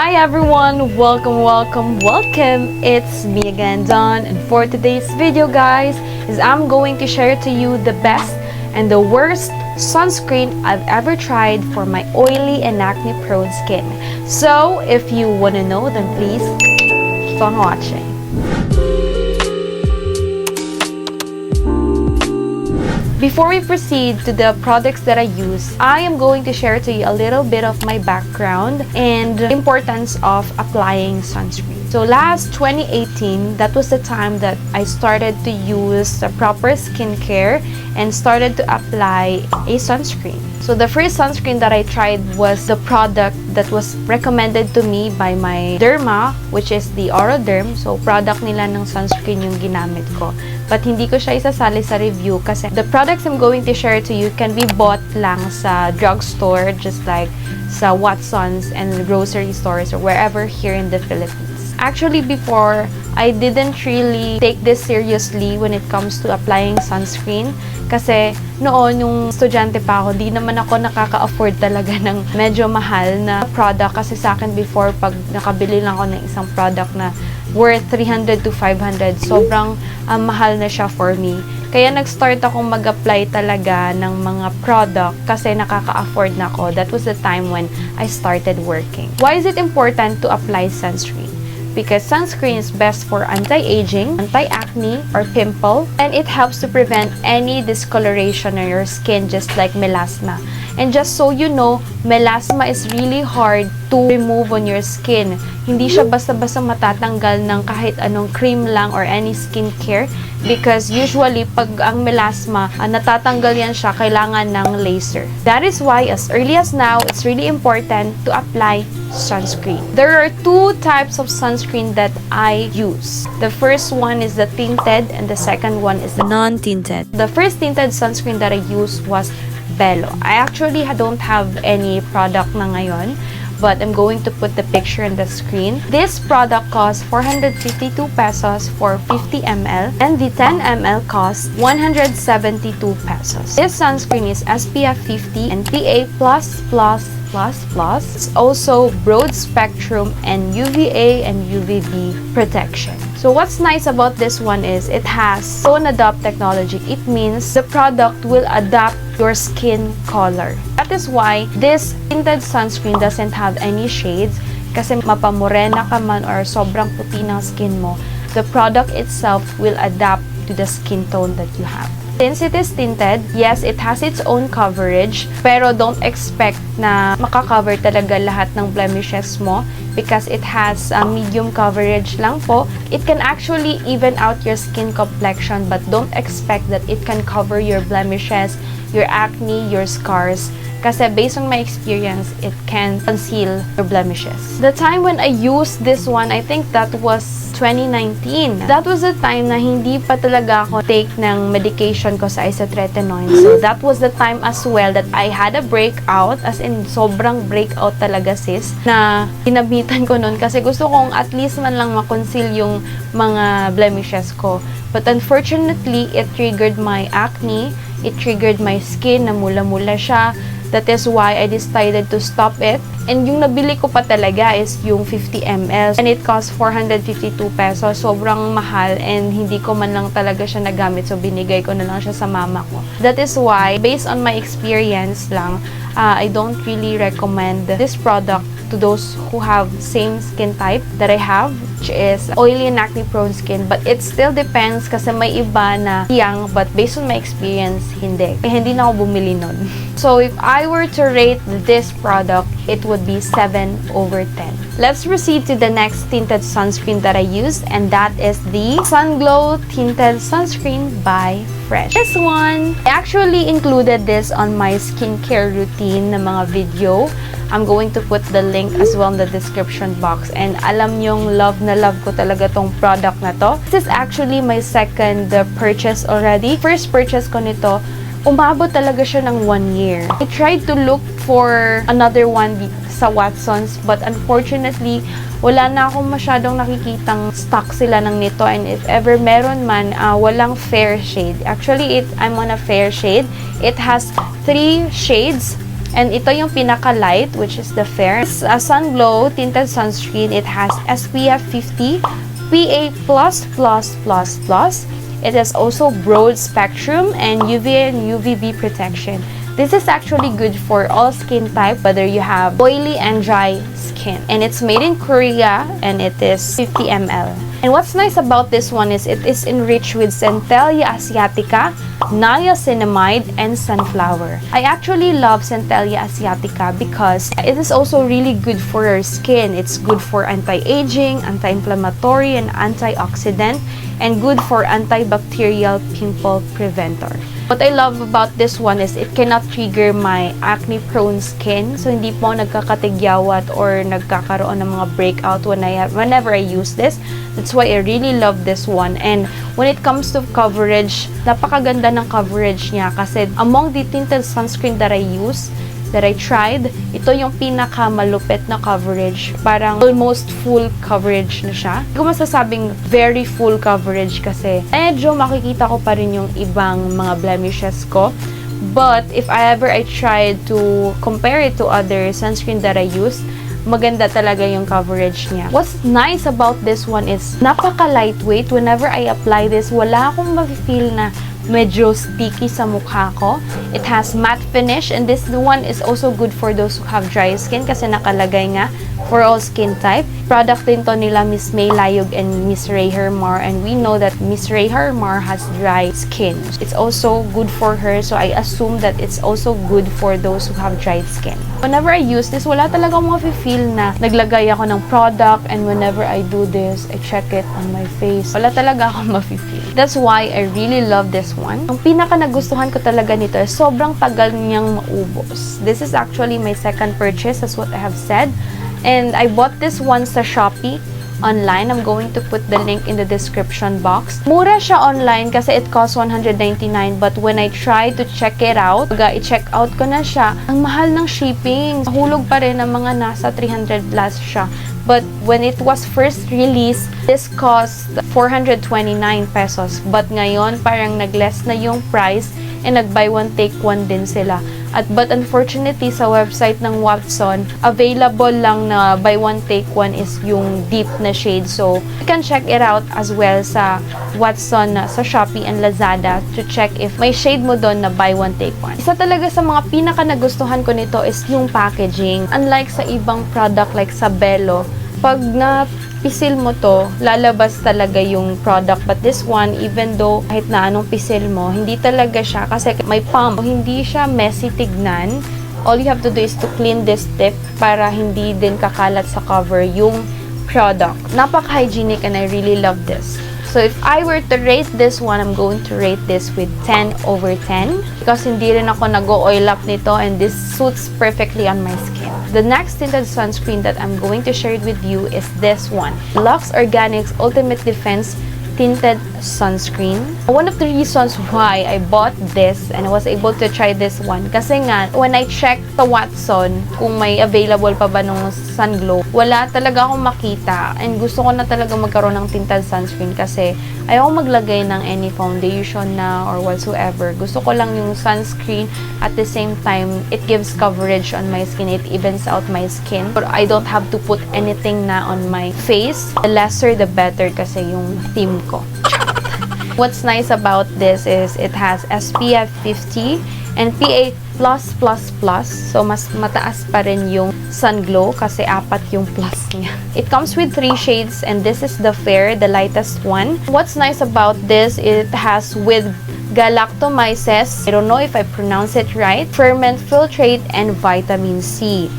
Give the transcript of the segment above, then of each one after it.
Hi everyone! Welcome! It's me again, Dawn, and for today's video, guys, I'm going to share to you the best and the worst sunscreen I've ever tried for my oily and acne-prone skin. So, if you want to know, then please keep on watching. Before we proceed to the products that I use, I am going to share to you a little bit of my background and the importance of applying sunscreen. So last 2018, that was the time that I started to use the proper skincare and started to apply a sunscreen. So the first sunscreen that I tried was the product that was recommended to me by my derma, which is the Oroderm. So product nila ng sunscreen yung ginamit ko. But hindi ko siya isasali sa review kasi the products I'm going to share to you can be bought lang sa drugstore, just like sa Watsons and grocery stores or wherever here in the Philippines. Actually, before, I didn't really take this seriously when it comes to applying sunscreen. Kasi noon, yung estudyante pa ako, di naman ako nakaka-afford talaga ng medyo mahal na product. Kasi sa akin before, pag nakabili lang ako ng isang product na worth 300 to 500, sobrang mahal na siya for me. Kaya nag-start akong mag-apply talaga ng mga product kasi nakaka-afford na ako. That was the time when I started working. Why is it important to apply sunscreen? Because sunscreen is best for anti-aging, anti-acne, or pimple, and it helps to prevent any discoloration on your skin, just like melasma. And just so you know, melasma is really hard to remove on your skin. Hindi siya basta-basta matatanggal ng kahit anong cream lang or any skincare because usually pag ang melasma, natatanggal yan siya, kailangan ng laser. That is why as early as now, it's really important to apply sunscreen. There are two types of sunscreen that I use. The first one is the tinted and the second one is the non-tinted. The first tinted sunscreen that I used was BELO. I actually don't have any product na ngayon, but I'm going to put the picture on the screen. This product costs 452 pesos for 50 ml and the 10 ml costs 172 pesos. This sunscreen is SPF 50 and PA+++++. It's also broad spectrum and UVA and UVB protection. So what's nice about this one is it has Tone Adapt technology. It means the product will adapt your skin color. That is why this tinted sunscreen doesn't have any shades kasi mapamorena ka man or sobrang puti ng skin mo, the product itself will adapt to the skin tone that you have. Since it is tinted, yes, it has its own coverage, pero don't expect na makakover talaga lahat ng blemishes mo because it has a medium coverage lang po. It can actually even out your skin complexion, but don't expect that it can cover your blemishes, your acne, your scars. Kasi based on my experience, it can conceal your blemishes. The time when I used this one, I think that was 2019. That was the time na hindi pa talaga ako take ng medication ko sa isotretinoin. So that was the time as well that I had a breakout, as in sobrang breakout talaga sis, na ginabitan ko nun kasi gusto kong at least man lang makonceal yung mga blemishes ko. But unfortunately, it triggered my acne, it triggered my skin, na mula-mula siya. That is why I decided to stop it. And yung nabili ko pa talaga is yung 50 ml. And it cost 452 pesos. Sobrang mahal and hindi ko man lang talaga siya nagamit. So, binigay ko na lang siya sa mama ko. That is why, based on my experience lang, I don't really recommend this product to those who have same skin type that I have, which is oily and acne-prone skin. But it still depends kasi may iba na young, but based on my experience, hindi. Hindi na ako bumili nun. So, if I were to rate this product, it would be 7/10. Let's proceed to the next tinted sunscreen that I used, and that is the SUNGLOW Tinted Sunscreen by Fresh. This one, I actually included this on my skincare routine na mga video. I'm going to put the link as well in the description box. And alam nyong love na love ko talaga tong product na to. This is actually my second purchase already. First purchase ko nito, umabot talaga siya ng 1 year. I tried to look for another one sa Watsons, but unfortunately, wala na akong masyadong nakikitang stock sila ng nito. And if ever meron man, walang fair shade. Actually, I'm on a fair shade. It has 3 shades. And ito yung pinaka-light, which is the fair. It's a SUNGLOW tinted sunscreen. It has SPF 50, PA++++. It has also broad spectrum and UVA and UVB protection. This is actually good for all skin type, whether you have oily and dry skin. And it's made in Korea and it is 50 ml. And what's nice about this one is it is enriched with Centella asiatica, niacinamide, and sunflower. I actually love Centella asiatica because it is also really good for your skin. It's good for anti-aging, anti-inflammatory, and antioxidant, and good for antibacterial pimple preventer. What I love about this one is it cannot trigger my acne-prone skin. So, hindi po nagkakatigyawat or nagkakaroon ng mga breakout whenever I use this. That's why I really love this one. And when it comes to coverage, napakaganda ng coverage niya kasi among the tinted sunscreen that I use, that I tried, ito yung pinaka-malupit na coverage. Parang almost full coverage na siya. Hindi ko masasabing very full coverage kasi medyo makikita ko pa rin yung ibang mga blemishes ko. But if I tried to compare it to other sunscreen that I use, maganda talaga yung coverage niya. What's nice about this one is napaka-lightweight. Whenever I apply this, wala akong ma-feel na medyo sticky sa mukha ko. It has matte finish and this one is also good for those who have dry skin kasi nakalagay nga for all skin type. Product din to nila Miss May Layog and Miss Ray Hermar, and we know that Miss Ray Hermar has dry skin. It's also good for her, so I assume that it's also good for those who have dry skin. Whenever I use this, wala talaga akong mafe-feel na naglagay ako ng product, and whenever I do this, I check it on my face. Wala talaga akong mafe-feel. That's why I really love this one. Ang pinaka nagustuhan ko talaga nito is sobrang tagal niyang maubos. This is actually my second purchase, that's what I have said. And I bought this one sa Shopee online. I'm going to put the link in the description box. Mura siya online kasi it costs 199, but when I tried to check it out, i-check out ko na siya, ang mahal ng shipping. Hulog pa rin ng mga nasa 300 plus siya. But when it was first released, this cost 429 pesos. But ngayon, parang nag-less na yung price and nag-buy one take one din sila. But unfortunately, sa website ng Watson, available lang na buy one take one is yung deep na shade. So, you can check it out as well sa Watson, sa Shopee and Lazada to check if may shade mo doon na buy one take one. Isa talaga sa mga pinaka nagustuhan ko nito is yung packaging. Unlike sa ibang product like sa Bello, pag pisil mo to, lalabas talaga yung product. But this one, even though kahit na anong pisil mo, hindi talaga siya kasi may pump. Hindi siya messy tignan. All you have to do is to clean this tip para hindi din kakalat sa cover yung product. Napaka-hygienic and I really love this. So if I were to rate this one, I'm going to rate this with 10 over 10 because hindi rin ako nag-oil up nito and this suits perfectly on my skin. The next tinted sunscreen that I'm going to share it with you is this one. Luxe ORGANIX Ultimate Defense Tinted Sunscreen. One of the reasons why I bought this and I was able to try this one kasi nga, when I checked the Watson kung may available pa ba nung SUNGLOW, wala talaga akong makita and gusto ko na talaga magkaroon ng tinted sunscreen kasi ayaw maglagay ng any foundation na or whatsoever. Gusto ko lang yung sunscreen at the same time, it gives coverage on my skin. It evens out my skin. But I don't have to put anything na on my face. The lesser the better kasi yung theme ko. What's nice about this is it has SPF 50 and PA+++. So, mas mataas pa rin yung SUNGLOW kasi 4 yung plus niya. It comes with 3 shades and this is the fair, the lightest one. What's nice about this, it has with galactomyces, I don't know if I pronounce it right, ferment filtrate, and vitamin C.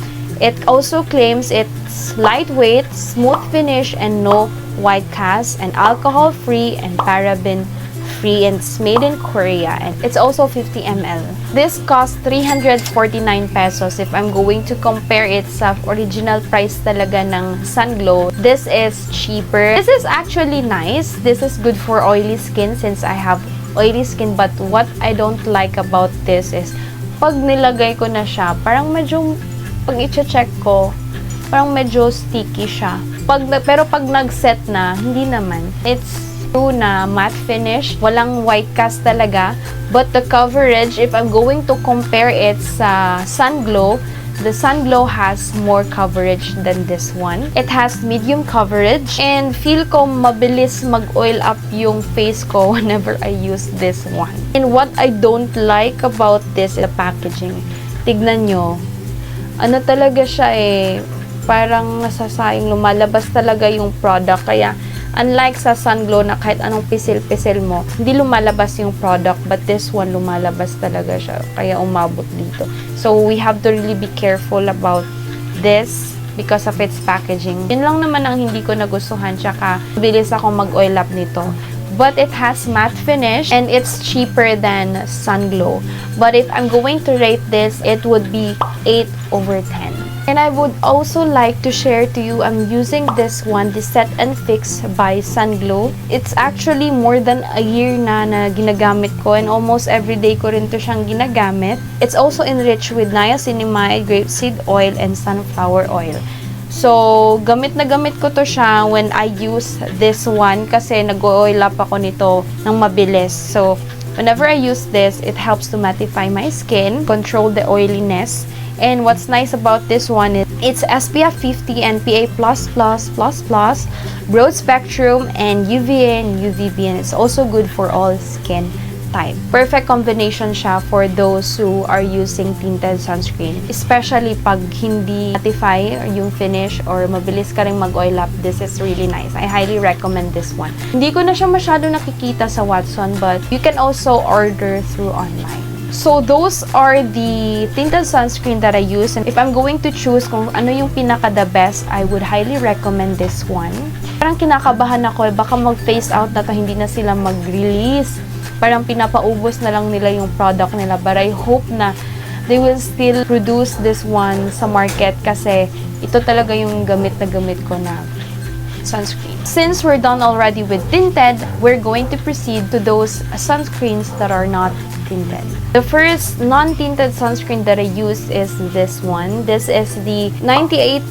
It also claims it's lightweight, smooth finish, and no white cast, and alcohol-free and paraben-free, and it's made in Korea, and it's also 50 ml. This costs 349 pesos. If I'm going to compare it sa original price talaga ng SUNGLOW, this is cheaper. This is actually nice. This is good for oily skin since I have oily skin, but what I don't like about this is pag nilagay ko na siya, parang medyo, pag i-check ko, parang medyo sticky siya. Pero pag nag-set na, hindi naman. It's true na matte finish. Walang white cast talaga. But the coverage, if I'm going to compare it sa SUNGLOW, the SUNGLOW has more coverage than this one. It has medium coverage and feel ko mabilis mag-oil up yung face ko whenever I use this one. And what I don't like about this is the packaging. Tignan nyo. Ano talaga siya parang nasasayang, lumalabas talaga yung product. Kaya unlike sa SUNGLOW na kahit anong pisil-pisil mo, hindi lumalabas yung product, but this one lumalabas talaga siya. Kaya umabot dito. So, we have to really be careful about this because of its packaging. Yun lang naman ang hindi ko nagustuhan, tsaka bilis ako mag-oil up nito. But it has matte finish and it's cheaper than SUNGLOW. But if I'm going to rate this, it would be 8/10. And I would also like to share to you, I'm using this one, the Set and Fix by SUNGLOW. It's actually more than a year na ginagamit ko and almost everyday ko rin to siyang ginagamit. It's also enriched with niacinamide, grapeseed oil, and sunflower oil. So, gamit na gamit ko to siya when I use this one kasi nag-oil up ako nito ng mabilis. So, whenever I use this, it helps to mattify my skin, control the oiliness. And what's nice about this one is it's SPF 50 and PA++++, broad spectrum, and UVA and UVB, and it's also good for all skin type. Perfect combination siya for those who are using tinted sunscreen. Especially pag hindi mattify yung finish or mabilis ka rin mag-oil up, this is really nice. I highly recommend this one. Hindi ko na siya masyado nakikita sa Watson, but you can also order through online. So, those are the tinted sunscreen that I use. And if I'm going to choose kung ano yung pinaka-the best, I would highly recommend this one. Parang kinakabahan ako, baka mag-phase out na to, hindi na sila mag-release. Parang pinapaubos na lang nila yung product nila. But I hope na they will still produce this one sa market kasi ito talaga yung gamit na gamit ko na sunscreen. Since we're done already with tinted, we're going to proceed to those sunscreens that are not tinted. The first non-tinted sunscreen that I use is this one. This is the 98%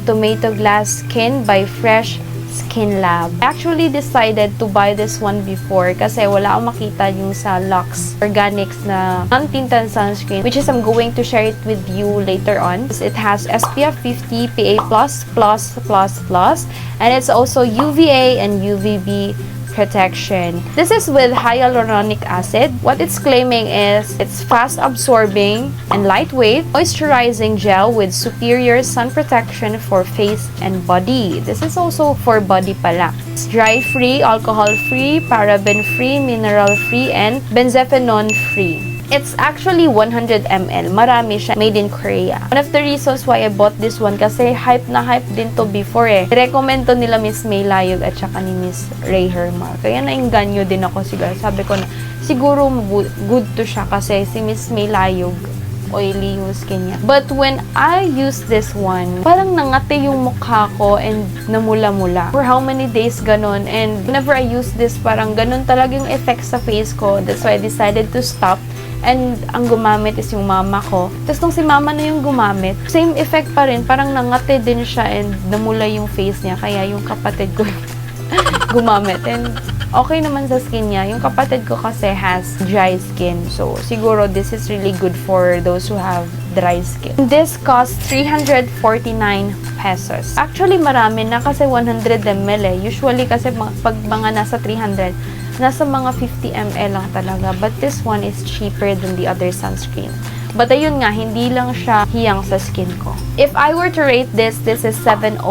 Tomato Glass Skin by Fresh Skin Lab. I actually decided to buy this one before kasi wala akong makita yung sa Luxe ORGANIX na non-tinted sunscreen, which is I'm going to share it with you later on. It has SPF 50, PA++++, and it's also UVA and UVB protection. This is with hyaluronic acid. What it's claiming is it's fast absorbing and lightweight moisturizing gel with superior sun protection for face and body. This is also for body pala. It's dry free, alcohol free, paraben free, mineral free, and benzophenone free. It's actually 100 ml. Marami siya. Made in Korea. One of the reasons why I bought this one kasi hype na hype din to before Recommend to nila Miss May Layog at saka ni Miss Ray Hermal. Kaya nainganyo din ako siguro. Sabi ko na siguro good to siya kasi si Miss May Layog oily yung skin niya. But when I use this one, parang nangate yung mukha ko and namula-mula. For how many days ganon. And whenever I use this, parang ganon talaga yung effect sa face ko. That's why I decided to stop. And ang gumamit is yung mama ko. Tapos nung si mama na yung gumamit, same effect pa rin. Parang nangate din siya and namula yung face niya. Kaya yung kapatid ko gumamit. And okay naman sa skin niya. Yung kapatid ko kasi has dry skin. So, siguro this is really good for those who have dry skin. This costs 349 pesos. Actually, marami na kasi 100 ml Usually kasi pag mga nasa 300, nasa mga 50 ml lang talaga. But this one is cheaper than the other sunscreen. But ayun nga, hindi lang siya hiyang sa skin ko. If I were to rate this is 7/10.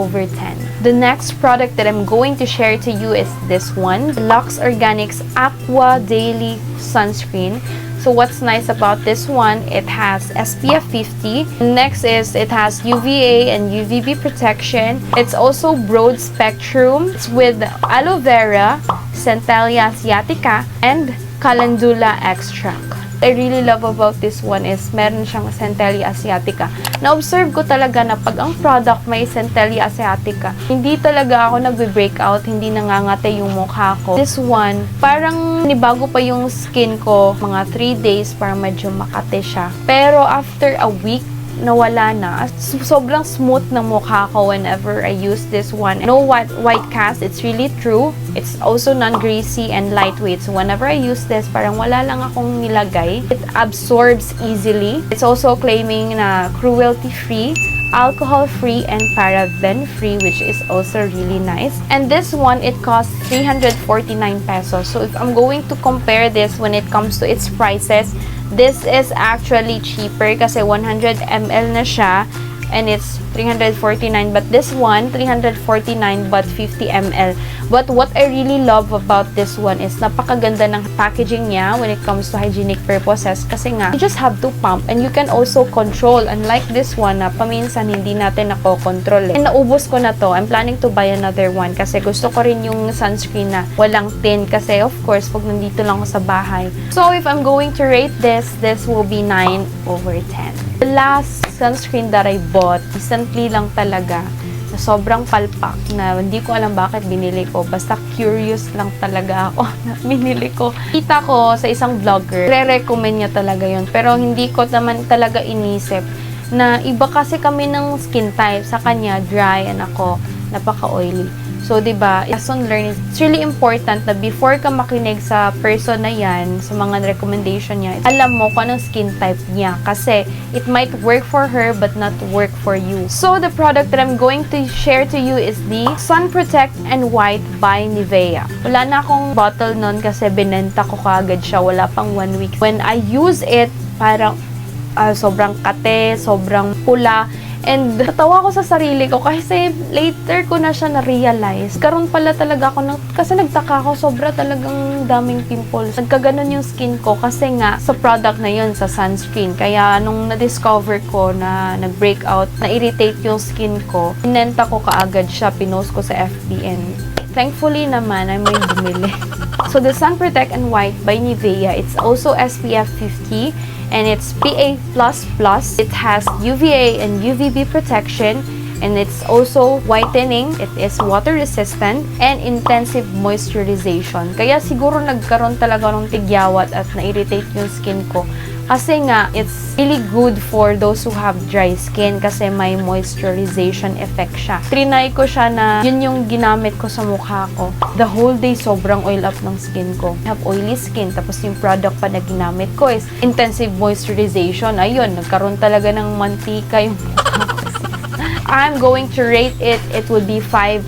The next product that I'm going to share to you is this one, the Luxe ORGANIX Aqua Daily Sunscreen. So what's nice about this one, it has SPF 50. Next is it has UVA and UVB protection. It's also broad spectrum. It's with aloe vera, Centella asiatica, and calendula extract. I really love about this one is meron siyang Centella asiatica. Na-observe ko talaga na pag ang product may Centella asiatica, hindi talaga ako nagbe-breakout, hindi nangangate yung mukha ko. This one, parang nibago pa yung skin ko, mga 3 days para medyo makate siya. Pero after a week, nawala na. Sobrang smooth ng mukha ko whenever I use this one. No white cast, it's really true. It's also non-greasy and lightweight. So whenever I use this, parang wala lang akong nilagay. It absorbs easily. It's also claiming na cruelty-free, alcohol-free, and paraben-free, which is also really nice. And this one, it costs 349 pesos. So if I'm going to compare this when it comes to its prices, this is actually cheaper kasi 100 ml na siya and it's 349, but this one 349 but 50 ml. But what I really love about this one is napakaganda ng packaging niya when it comes to hygienic purposes kasi nga you just have to pump and you can also control, unlike this one na paminsan hindi natin nako-control And naubos ko na to. I'm planning to buy another one kasi gusto ko rin yung sunscreen na walang tin kasi of course pag nandito lang ako sa bahay. So if I'm going to rate this will be 9/10. The last sunscreen that I bought recently lang talaga, na sobrang palpak na hindi ko alam bakit binili ko. Basta curious lang talaga ako na binili ko. Kita ko sa isang vlogger, re-recommend niya talaga yun. Pero hindi ko naman talaga inisip na iba kasi kami ng skin type. Sa kanya, dry, and ako, napaka-oily. So, diba, lesson learned, it's really important na before ka makinig sa person na yan, sa mga recommendation niya, alam mo kung anong skin type niya. Kasi, it might work for her but not work for you. So, the product that I'm going to share to you is the Sun Protect and White by NIVEA. Wala na akong bottle nun kasi binenta ko kaagad siya. Wala pang 1 week. When I use it, parang sobrang kate, sobrang pula. And natawa ko sa sarili ko kasi later ko na siya na-realize. Karoon pala talaga ako kasi nagtaka ako, sobra talagang daming pimples. Nagkaganon yung skin ko kasi nga sa product na yun, sa sunscreen. Kaya nung na-discover ko na nag-breakout, na-irritate yung skin ko, inenta ko kaagad siya, pinost ko sa FB. Thankfully naman, ay may bumili. So, the Sun Protect and White by NIVEA, it's also SPF 50 and it's PA++. It has UVA and UVB protection and it's also whitening. It is water resistant and intensive moisturization. Kaya siguro nagkaroon talaga ng tigyawat at na-irritate yung skin ko. Kasi nga, it's really good for those who have dry skin kasi may moisturization effect siya. Trinay ko siya na yun yung ginamit ko sa mukha ko. The whole day, sobrang oil up ng skin ko. I have oily skin, tapos yung product pa na ginamit ko is intensive moisturization. Ayun, nagkaroon talaga ng mantika yung mukha ko. I'm going to rate it. It would be 5/10.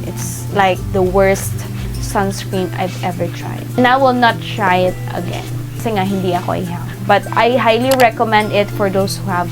It's like the worst sunscreen I've ever tried. And I will not try it again. Kasi nga hindi ako ihang. But I highly recommend it for those who have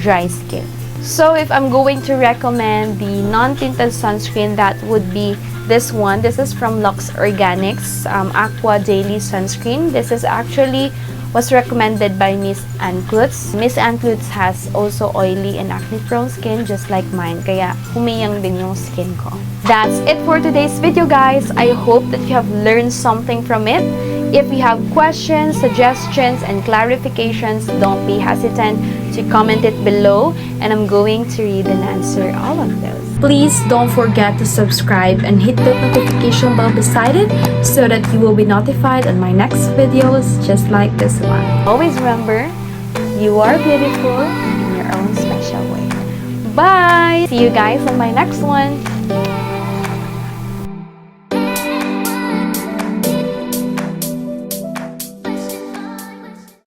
dry skin. So if I'm going to recommend the non-tinted sunscreen, that would be this one. This is from Luxe ORGANIX Aqua Daily Sunscreen. This is actually was recommended by Miss Anklutz. Miss Anklutz has also oily and acne-prone skin just like mine. Kaya humiyang din yung skin ko. That's it for today's video, guys. I hope that you have learned something from it. If you have questions, suggestions, and clarifications, don't be hesitant to comment it below and I'm going to read and answer all of those. Please don't forget to subscribe and hit the notification bell beside it so that you will be notified on my next videos just like this one. Always remember, you are beautiful in your own special way. Bye! See you guys on my next one.